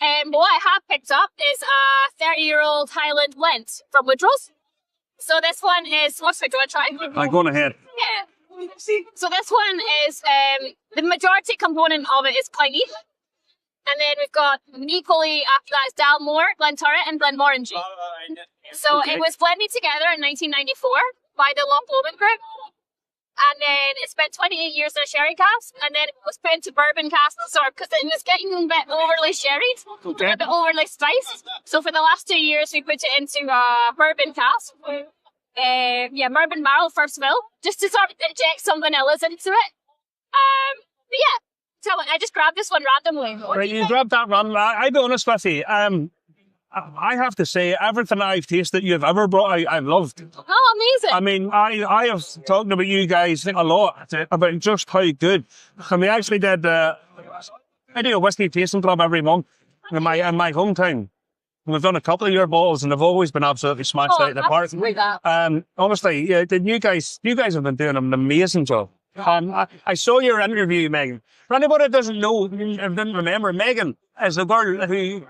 But what I have picked up is a 30-year-old Highland Lent from Woodrow's. So this one is, what's it, do I try? Go on ahead. Yeah. So this one is, the majority component of it is piney. And then we've got equally after that is Dalmore, Glenturret and Glenmorangie. So it was blended together in 1994 by the Loch Lomond Group. And then it spent 28 years in a sherry cask, and then it was put into bourbon casks, because it was getting a bit overly sherried, a bit overly spiced. So for the last 2 years, we put it into a bourbon cask. Bourbon barrel first fill, just to sort of inject some vanillas into it. But yeah, so I just grabbed this one randomly. Right, you grabbed that randomly. I'll be honest with you. I have to say, everything I've tasted you've ever brought out, I've loved. Oh, amazing. I mean, I have talked about you guys a lot about just how good. And we actually did, I do a whiskey tasting club every month in my hometown. We've done a couple of your bottles and they've always been absolutely smashed out of the park. Honestly, yeah, you guys have been doing an amazing job. I saw your interview, Megan. For anybody that doesn't know, didn't remember, Megan is a girl who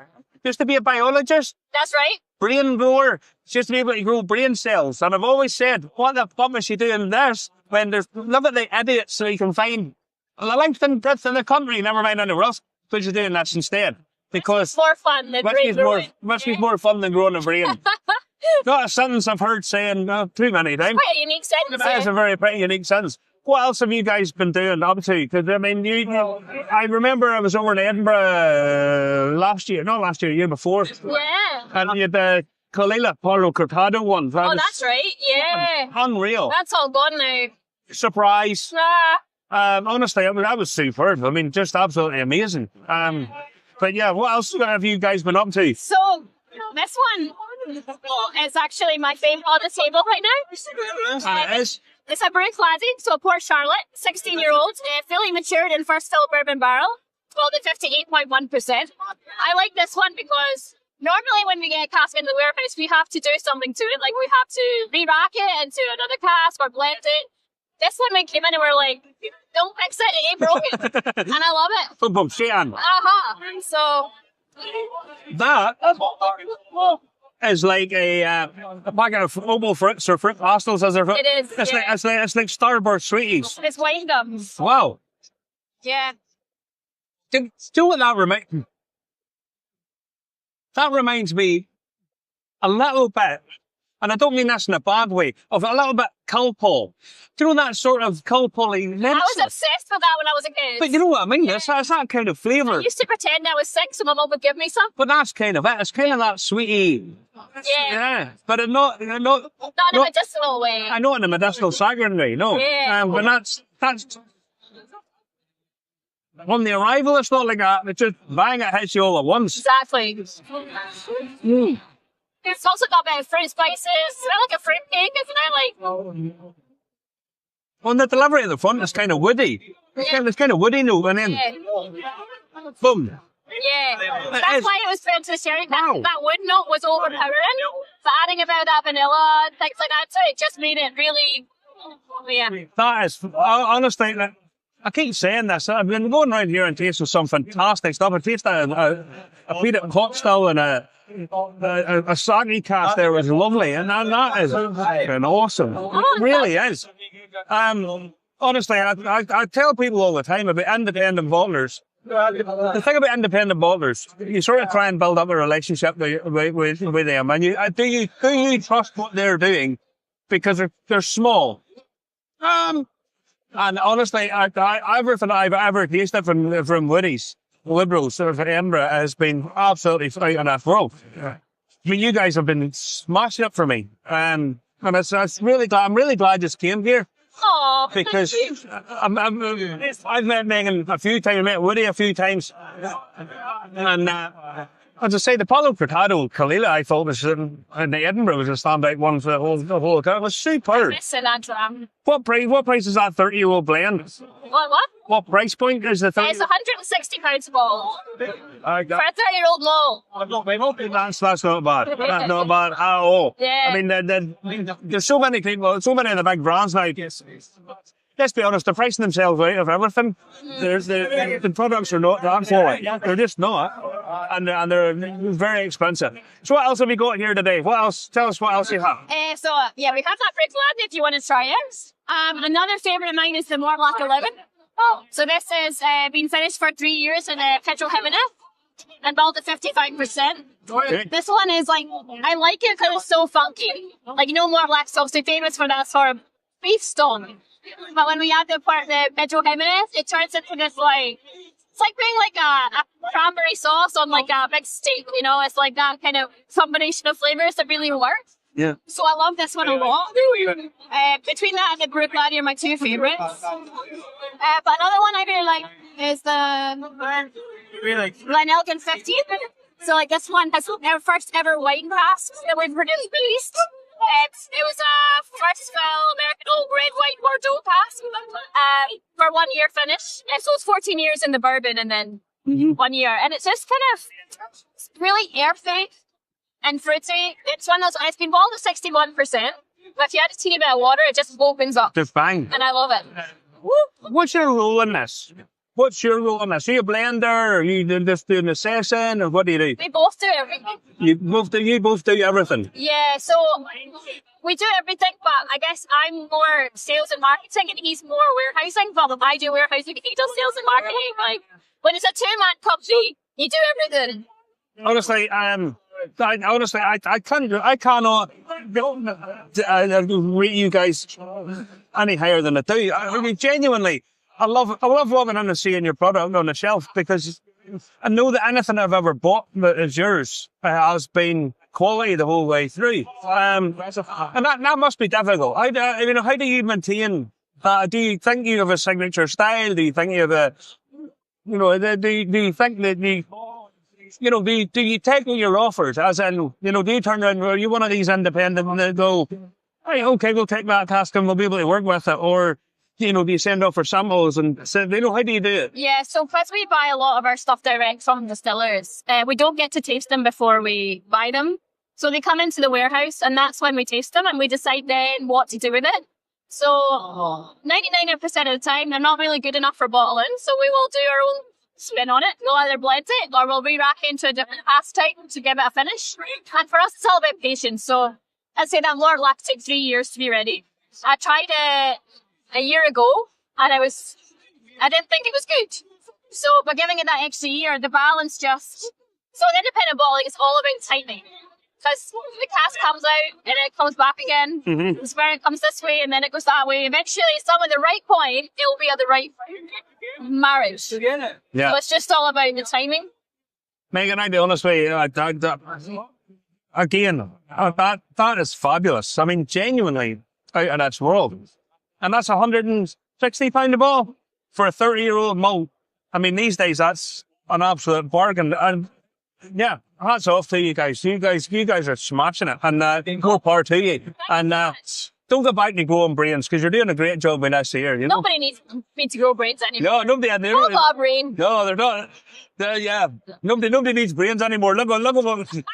used to be a biologist. That's right. Brain grower. She used to be able to grow brain cells. And I've always said, what the fuck was she doing this when there's, look at the idiots so you can find the length and breadth in the country, never mind anywhere else, but she's doing that instead. Because it's more fun than brain growing. Must be more fun than growing a brain. Not a sentence I've heard saying too many times. Quite a unique sentence. That is a very pretty unique sentence. What else have you guys been doing up to? Because, I mean, I remember I was over in Edinburgh year before. Yeah. And you had the Kalila Paro Cortado one. That's right, yeah. Unreal. That's all gone now. Surprise. Honestly, that was superb. I mean, just absolutely amazing. But yeah, what else have you guys been up to? So, this one is actually my favourite on the table right now. And it is? It's a Brut Cladding, so a Port Charlotte, 16-year-old, fully matured in first fill bourbon barrel, 12 to 58.1%. I like this one because normally when we get a cask in the warehouse, we have to do something to it. Like we have to re-rack it into another cask or blend it. This one we came in and we're like, don't fix it, it ain't broken. And I love it. Football shit on. So that is like a packet of opal fruits or fruit pastels, as they're. It is. It's like Starburst sweeties. It's wine gums. Wow. Yeah. Do what that reminds. That reminds me a little bit, and I don't mean this in a bad way, of a little bit Culpol. Do you know that sort of Culpol-y? I was obsessed with that when I was a kid. But you know what I mean? Yeah. It's that kind of flavour. I used to pretend I was sick so my mum would give me some. But that's kind of it. It's kind of that sweetie. Yeah. But not in a medicinal way. I know in a medicinal saccharine way, no. Yeah. But that's on the arrival, it's not like that. It's just bang, it hits you all at once. Exactly. It's also got a bit of fruit spices. It's like a fruit cake, isn't it? Well, the delivery at the front is kind of woody. It's kind of woody note, and then boom. Yeah. That's why it was put into the sherry. That wood note was overpowering. So adding a bit of that vanilla and things like that, so it just made it really, That is, honestly, I keep saying this. I've been going around here and tasting some fantastic stuff. I tasted a peanut hot still and a sake cast there was lovely, and that is awesome. It really is. Honestly, I tell people all the time about independent bottlers. The thing about independent bottlers, you sort of try and build up a relationship with them, and do you trust what they're doing because they're small. And honestly, everything I've ever tasted from Woodrow, sort of Edinburgh, has been absolutely out on that world. I mean, you guys have been smashing it for me, and it's really glad. I'm really glad you came here. Oh, because I've met Megan a few times, met Woody a few times, and as I say, the Palo Cortado Kalila, I thought was in Edinburgh was a standout one for the whole account. It was superb. What price is that 30-year-old blend? What? What price point is the 30? It's £160 a bottle. For a 30-year-old low. That's not bad. That's not bad at all. Yeah. I mean, there's so many people, so many of the big brands now. Let's be honest, they're pricing themselves out of everything. The products are not that quality. They're just not. and they're very expensive. So what else have we got here today? What else? Tell us what else you have. So yeah, we have that brick lad if you want to try it. Another favourite of mine is the Mortlock 11. So this has been finished for 3 years in petrol Jimenez and balled at 55%. Okay. This one is like, I like it because it's so funky. Like, you know, Mortlock's obviously famous for that sort of beef stone. But when we add the petrol Jimenez, it turns into this like, it's like being like a cranberry sauce on like a big steak, you know? It's like that kind of combination of flavors that really works. Yeah. So I love this one a lot. Between that and the Brook Laddie are my two favourites. But another one I really like is the Glenelgan 15. So like this one has our first ever wine cask that we've produced. It was a first fill American old red white Bordeaux cask for 1 year finish. So it's 14 years in the bourbon and then 1 year. And it's just kind of really earthy and fruity. It's one of those, it's been boiled at 61%. But if you add a teeny bit of water, it just opens up. Just bang. And I love it. What's your role in this? What's your role in this? Are you a blender, or are you just doing the session, or what do you do? We both do everything. You both do everything. Yeah, so we do everything, but I guess I'm more sales and marketing and he's more warehousing. But I do warehousing, he does sales and marketing. Like, when it's a two-man company, you do everything. Honestly, I cannot rate you guys any higher than I do. I mean, genuinely, I love walking in and seeing your product on the shelf, because I know that anything I've ever bought that is yours has been quality the whole way through. And that must be difficult. I mean, how do you maintain that? Do you think you have a signature style? Do you think you have a, you know, do you think that do you take your offers? As in, do you turn around, are you one of these independent and they go, hey, okay, we'll take that cask and we'll be able to work with it? Or, do you send off for samples and say, how do you do it? Yeah, so because we buy a lot of our stuff direct from distillers, we don't get to taste them before we buy them. So they come into the warehouse and that's when we taste them and we decide then what to do with it. So 99% of the time, they're not really good enough for bottling. So we will do our own spin on it. We'll either blend it or we'll re-rack into a different cask type to give it a finish. And for us, it's all about patience. So I'd say that Mortlock took 3 years to be ready. I tried it a year ago and I didn't think it was good. So by giving it that extra year, the balance just... So in independent bottling, it's all about timing. Because the cask comes out and it comes back again. The spirit comes this way and then it goes that way. Eventually, some at the right point, it'll be at the right marriage. Yeah. So it's just all about the timing. Megan, I'll be honest with you, that is fabulous. I mean, genuinely out of this world. And that's £160 a bottle for a 30-year-old malt. I mean, these days, that's an absolute bargain. And yeah, hats off to you guys. You guys are smashing it. And more power to you. And don't go back to growing brains, because you're doing a great job with this here. Nobody needs me to grow brains anymore. No, nobody. Don't love brain. No, they're not. Yeah, nobody needs brains anymore. Look at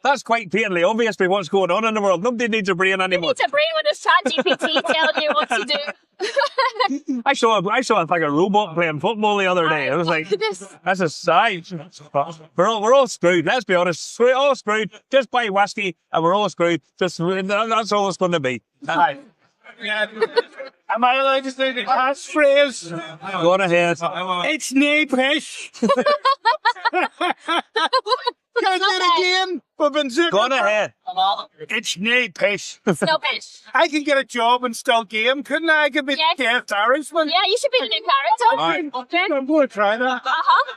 that's quite patently obvious by what's going on in the world. Nobody needs a brain anymore. Who needs a brain when there's ChatGPT telling you what to do? I saw like a robot playing football the other day. I was like, that's a sight. We're all screwed. Let's be honest. We're all screwed. Just buy whiskey and we're all screwed. That's all it's going to be. Hi. Am I allowed to say the catchphrase? Go on ahead. It's nae pish. Can I say it again? We've been Go on ahead. It's nae pish. No fish. I can get a job and still game, couldn't I? I could be Yes. Keith Harrisman. Yeah, you should be the new character. All right. Okay. I'm going to try that. Uh-huh.